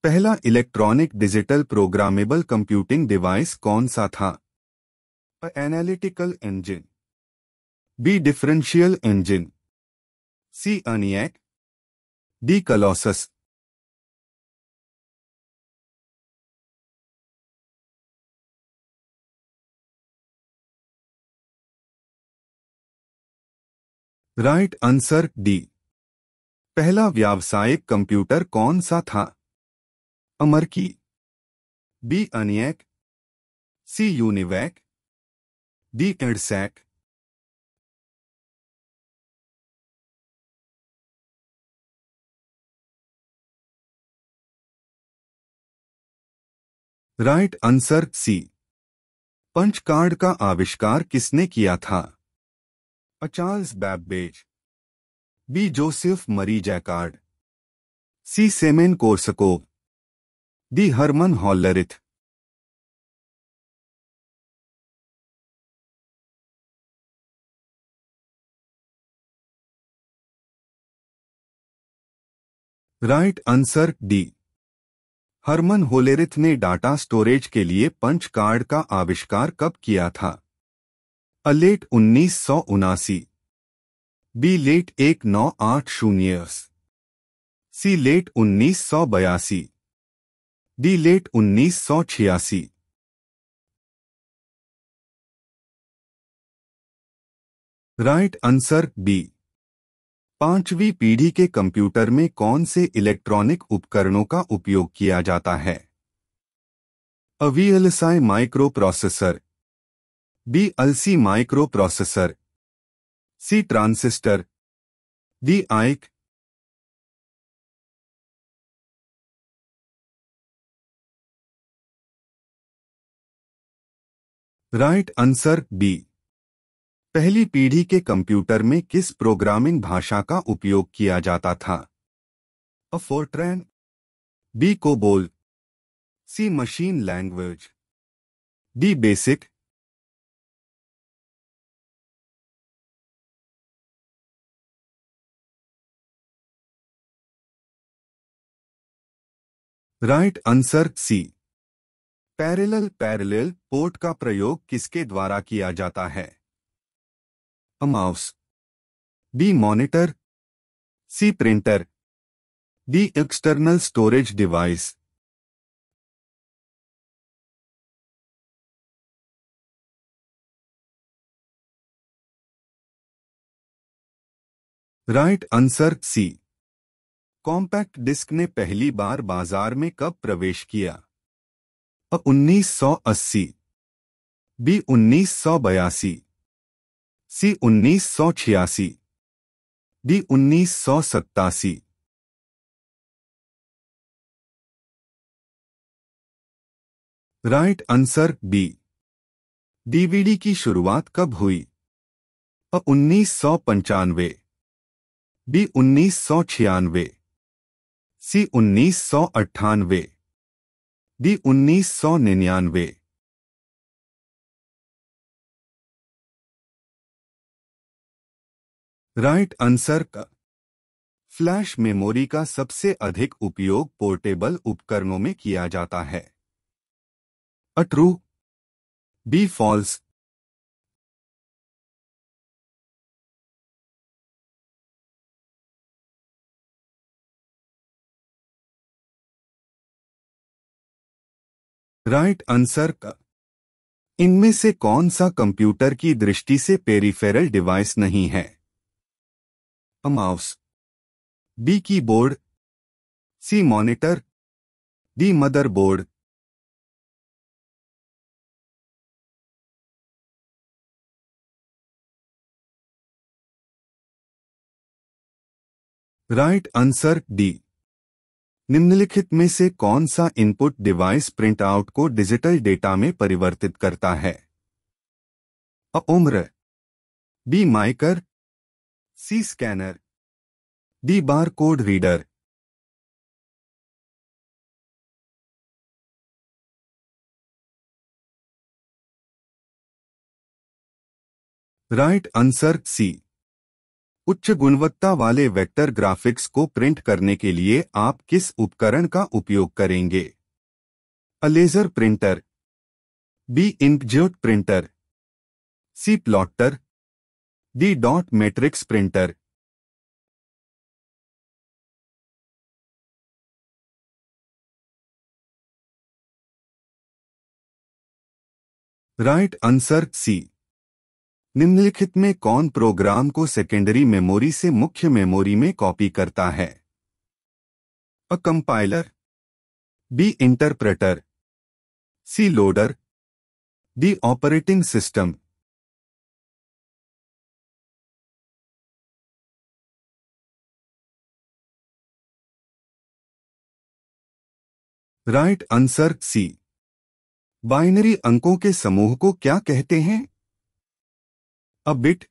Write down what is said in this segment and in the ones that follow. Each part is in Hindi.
पहला electronic digital programmable computing device कौन सा था? A analytical engine, B differential engine, C ENIAC, D Colossus. Right answer D. पहला व्यावसायिक कंप्यूटर कौन सा था? अमरकी, B ENIAC, C UNIVAC, D EDSAC. Right answer C. Punch card का आविष्कार किसने किया था? A Charles Babbage, B Joseph Marie Jacquard, C Semen Korsakov, D Herman Hollerith. Right answer D. Herman Hollerith ने डाटा स्टोरेज के लिए पंच कार्ड का आविष्कार कब किया था? A late 1979, B late 1980, C late 1982, D late 1986। Right answer B. पांचवी पीढ़ी के कंप्यूटर में कौन से इलेक्ट्रॉनिक उपकरणों का उपयोग किया जाता है? A VLSI microprocessor, B LC microprocessor, C transistor, D IC. Right answer B. पहली पीढ़ी के कंप्यूटर में किस प्रोग्रामिंग भाषा का उपयोग किया जाता था? A FORTRAN, B COBOL, C machine language, D BASIC. Right answer C. Parallel port का प्रयोग किसके द्वारा किया जाता है? A mouse, B monitor, C printer, D external storage device. Right answer C. Compact disc ने पहली बार बाजार में कब प्रवेश किया? A 1980, B 1982, C 1986, D 1987। Right answer B. DVD की शुरुआत कब हुई? A 1995, B 1996, C 1998, D 1999। Right answer का। फ्लैश मेमोरी का सबसे अधिक उपयोग पोर्टेबल उपकरणों में किया जाता है? A true, B false. Right answer का। इनमें से कौन सा कंप्यूटर की दृष्टि से पेरिफेरल डिवाइस नहीं है? A mouse, B keyboard, C monitor, D motherboard. Right answer D. निम्नलिखित में से कौन सा इनपुट डिवाइस प्रिंट आउट को डिजिटल डेटा में परिवर्तित करता है? अ उम्र, B MICR, C scanner, D bar code reader. Right answer C. उच्च गुणवत्ता वाले वेक्टर ग्राफिक्स को प्रिंट करने के लिए आप किस उपकरण का उपयोग करेंगे? A laser printer, B inkjet printer, C plotter, D dot matrix printer. Right answer C. निम्नलिखित में कौन प्रोग्राम को सेकेंडरी मेमोरी से मुख्य मेमोरी में कॉपी करता है? A compiler, B interpreter, C loader, D operating system. Right answer C. Binary अंकों के समूह को क्या कहते हैं? A bit,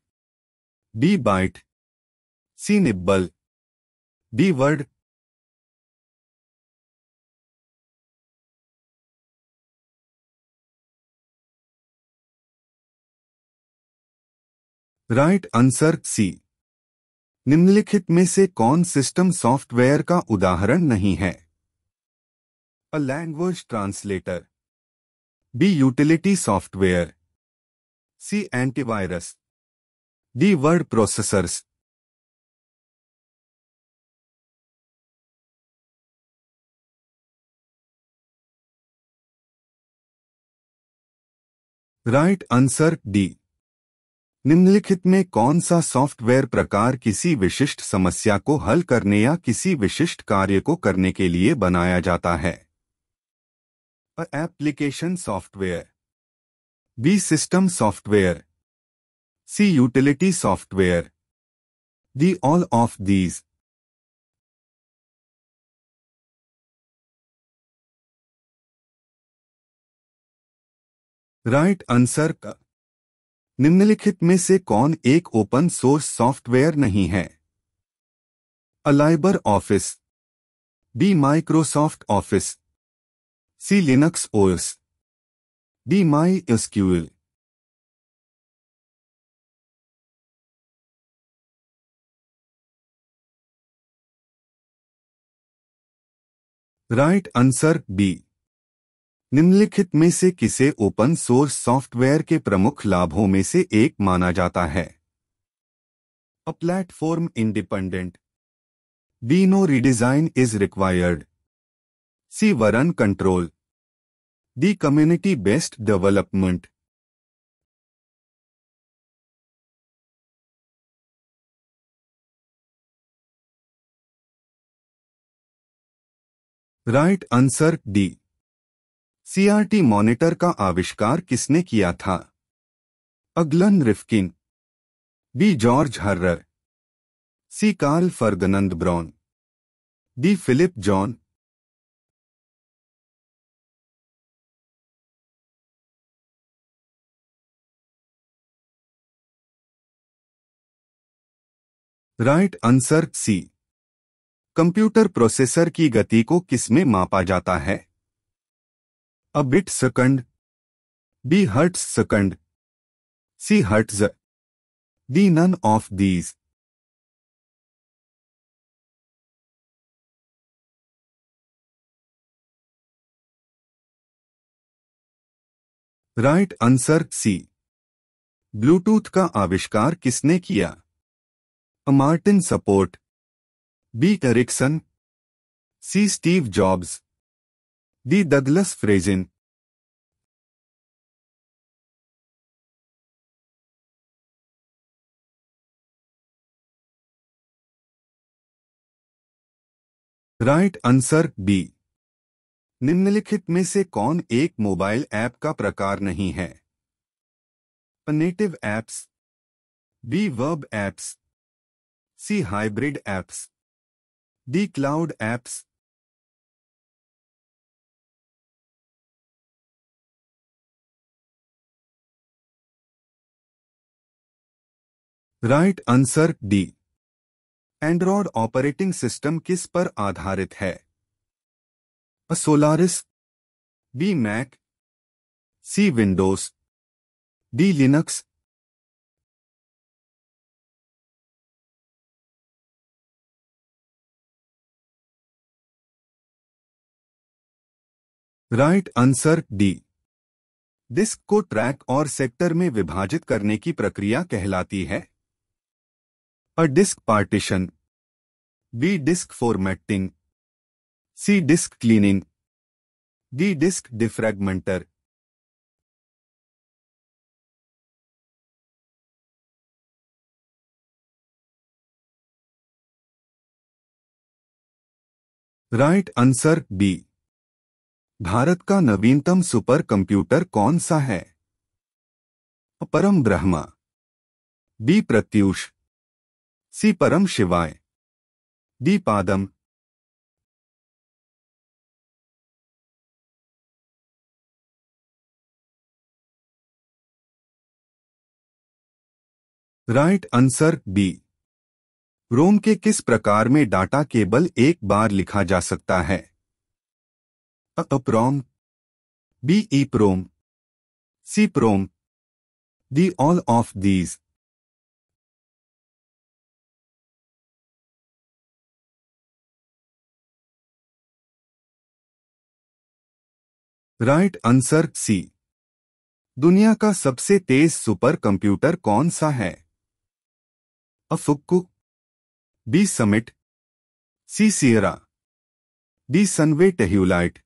B byte, C nibble, D word. Right answer C. निम्नलिखित में से कौन सिस्टम सॉफ्टवेयर का उदाहरण नहीं है? A language translator, B utility software, C antivirus, D word processors. Right answer D. निम्नलिखित में कौन सा सॉफ्टवेयर प्रकार किसी विशिष्ट समस्या को हल करने या किसी विशिष्ट कार्य को करने के लिए बनाया जाता है? अ application software, B system software, C utility software, D all of these. Right answer का। निम्नलिखित में से कौन एक ओपन सोर्स सॉफ्टवेयर नहीं है? अ Libre Office, B Microsoft Office, C Linux OS, D My SQL. Right answer B. निम्नलिखित में से किसे ओपन सोर्स सॉफ्टवेयर के प्रमुख लाभों में से एक माना जाता है? अ platform independent, B no redesign is required, C version control, D community based development. Right answer D. CRT monitor का आविष्कार किसने किया था? अ Glenn Rifkin, B George Harrer, C Karl Ferdinand Braun, D Philip John. Right answer C. Computer processor की गति को किसमें मापा जाता है? अ bit second, B hertz second, C hertz, D none of these. Right answer C. Bluetooth का आविष्कार किसने किया? अ Martin support, B Ericsson, C Steve Jobs, D Douglas Frazin. Right answer B. निम्नलिखित में से कौन एक मोबाइल ऐप का प्रकार नहीं है? अ native apps, B web apps, C hybrid apps, D cloud apps. Right answer D. Android operating system किस पर आधारित है? अ Solaris, B Mac, C Windows, D Linux. Right answer D. Disk को ट्रैक और सेक्टर में विभाजित करने की प्रक्रिया कहलाती है। अ disk partition, B disk formatting, C disk cleaning, D disk defragmenter. Right answer B. Bharat का नवीनतम सुपर कंप्यूटर कौन सा है? अ परम Brahma, B Pratyush, C Param Shivay, D Padam. Right answer B. ROM के किस प्रकार में डाटा केबल एक बार लिखा जा सकता है? अ EEPROM, B EPROM, C PROM, D all of these. Right answer C. दुनिया का सबसे तेज सुपर कंप्यूटर कौन सा है? अ Fugaku, B Summit, C Sierra, D Sunway TaihuLight.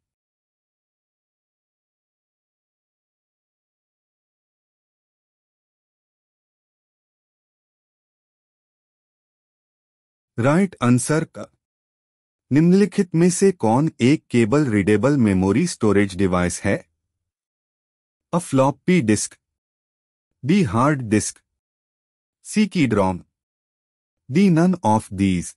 Right answer का। निम्नलिखित में से कौन एक केबल रीडेबल मेमोरी स्टोरेज डिवाइस है? अ floppy disk, B hard disk, C की ROM, D none of these.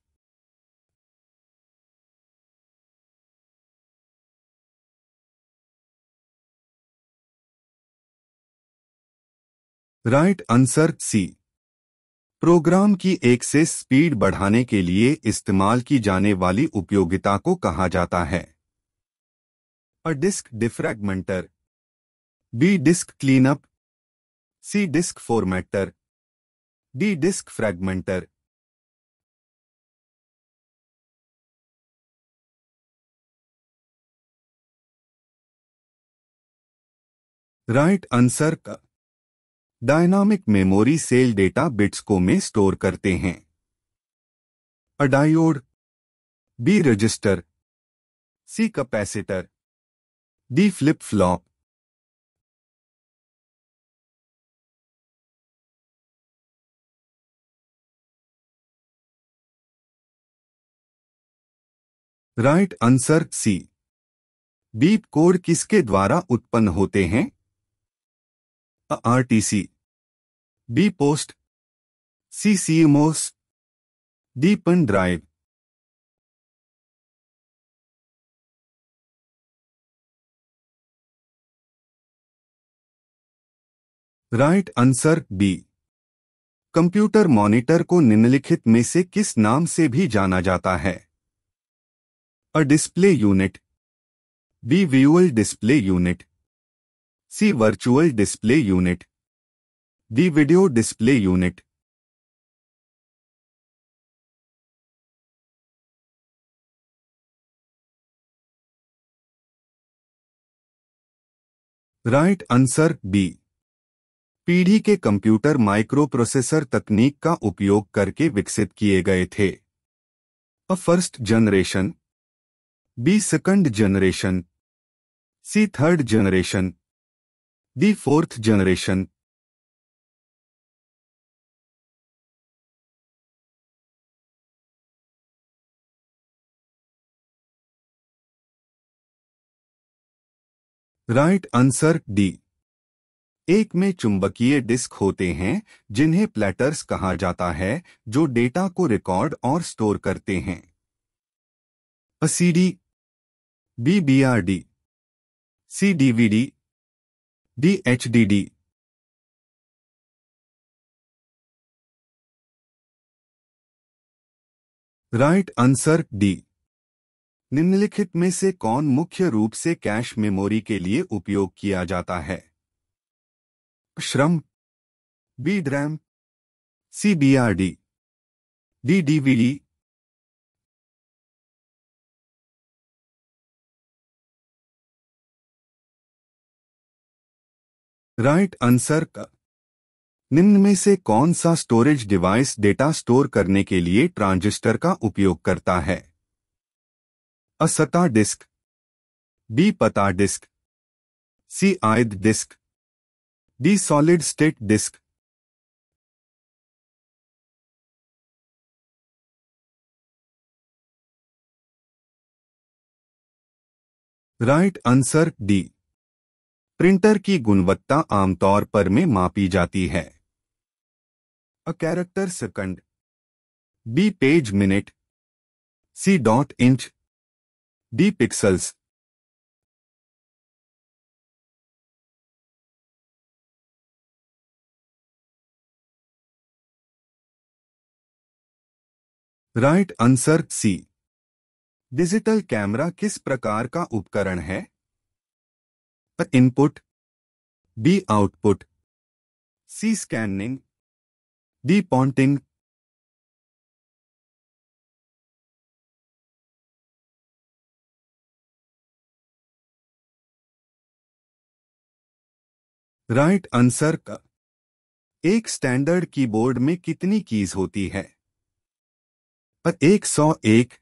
Right answer C. Program की एक्सेस स्पीड बढ़ाने के लिए इस्तेमाल की जाने वाली उपयोगिता को कहा जाता है? अ disk defragmenter, B disk cleanup, C disk formatter, D disk fragmenter. Right answer का। Dynamic memory cell data bits को में स्टोर करते हैं? अ diode, B register, C capacitor, D flip flop. Right answer C. Beep code किसके द्वारा उत्पन्न होते हैं? अ RTC, B POST, C CMOS, D pen drive. Right answer B. Computer monitor को निम्नलिखित में से किस नाम से भी जाना जाता है? A display unit, B visual display unit, C virtual display unit, D video display unit. Right answer B. पीढ़ी के कंप्यूटर माइक्रोप्रोसेसर तकनीक का उपयोग करके विकसित किए गए थे? A first generation, B second generation, C third generation, D fourth generation. Right answer D. एक में चुंबकीय डिस्क होते हैं जिन्हें प्लेटर्स कहा जाता है, जो डेटा को रिकॉर्ड और स्टोर करते हैं? अ CD, B BRD, C DVD, D HDD. Right answer D. निम्नलिखित में से कौन मुख्य रूप से कैश मेमोरी के लिए उपयोग किया जाता है? SRAM, B DRAM, C BRD, D DVD. Right answer का निम्न में से कौन सा स्टोरेज डिवाइस डेटा स्टोर करने के लिए ट्रांजिस्टर का उपयोग करता है? अ सता डिस्क, बी पता डिस्क, सी आयत disk, D solid state disk. Right answer D. Printer की गुणवत्ता आमतौर पर में मापी जाती है। A character second, B page minute, C dot inch, D pixels. Right answer C. Digital camera किस प्रकार का उपकरण है? A input, B output, C scanning, D pointing. Right answer का एक स्टैंडर्ड कीबोर्ड में कितनी कीज होती है? A 101,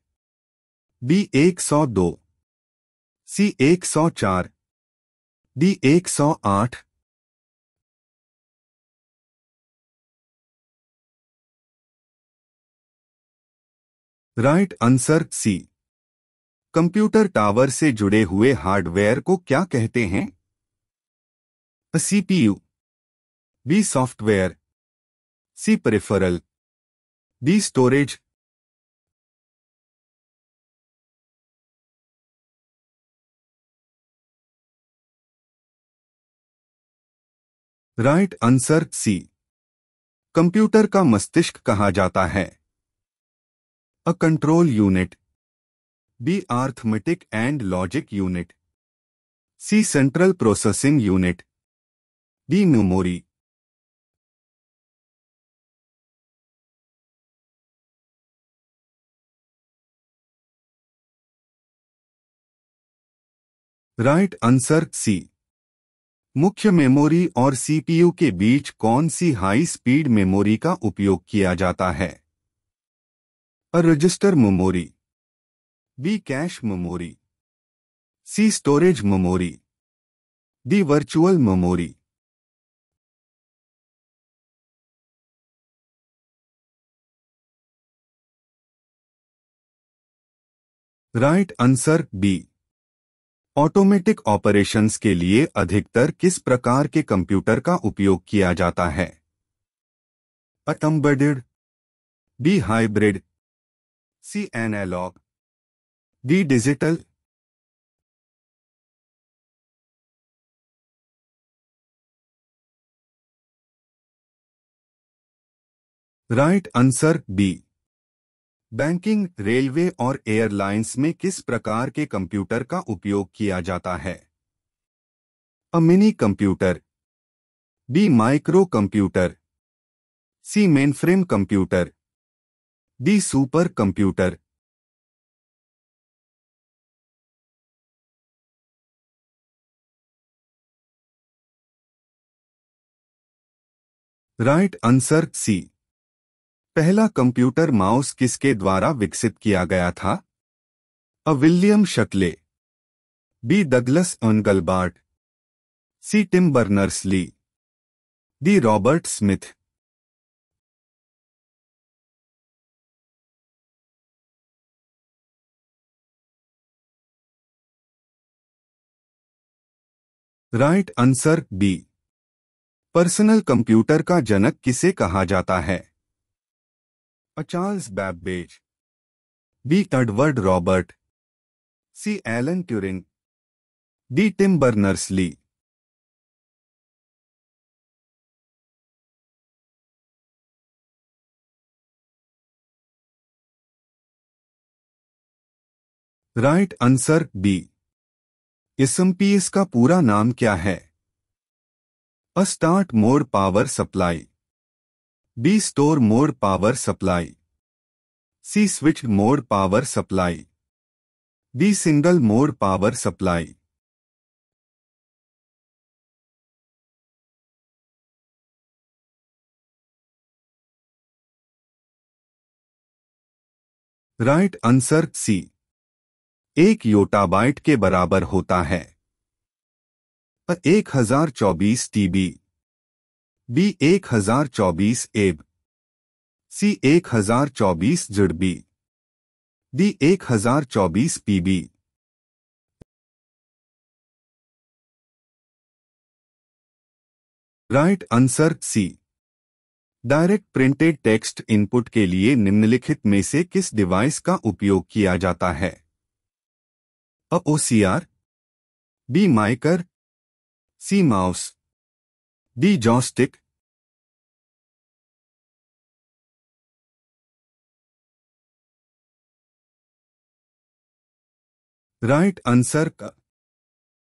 B 102, C 104, D 108। Right answer C. Computer tower से जुड़े हुए हार्डवेयर को क्या कहते हैं? CPU, B software, C peripheral, D storage. Right answer C. Computer का मस्तिष्क कहा जाता है? अ control unit, B arithmetic and logic unit, C central processing unit, D memory. Right answer C. मुख्य मेमोरी और सीपीयू के बीच कौन सी हाई स्पीड मेमोरी का उपयोग किया जाता है? अ register memory, B cache memory, C storage memory, D virtual memory. Right answer B. Automatic operations के लिए अधिकतर किस प्रकार के कंप्यूटर का उपयोग किया जाता है? अ embedded, B hybrid, C analog, D digital. Right answer B. Banking, railway और एयरलाइंस में किस प्रकार के कंप्यूटर का उपयोग किया जाता है? अ mini computer, B micro computer, C mainframe computer, D super computer. Right answer C. पहला कंप्यूटर माउस किसके द्वारा विकसित किया गया था? अ William Shockley, B Douglas Engelbart, C Tim Berners-Lee, D Robert Smith. Right answer B. Personal computer का जनक किसे कहा जाता है? अ Charles Babbage, B Edward Robert, C Alan Turing, D Tim Berners-Lee. Right answer B. SMPS का पूरा नाम क्या है? अ start mode power supply, B store mode power supply, C switch mode power supply, D single mode power supply. Right answer C, 1 yottabyte के बराबर होता है। 1024 TB, B 1024 EB, C 1024 ZB, D 1024 PB. Right answer C, direct printed text input के लिए निम्नलिखित में से किस डिवाइस का उपयोग किया जाता है? अ OCR, B MICR, C mouse, D joystick. Right answer का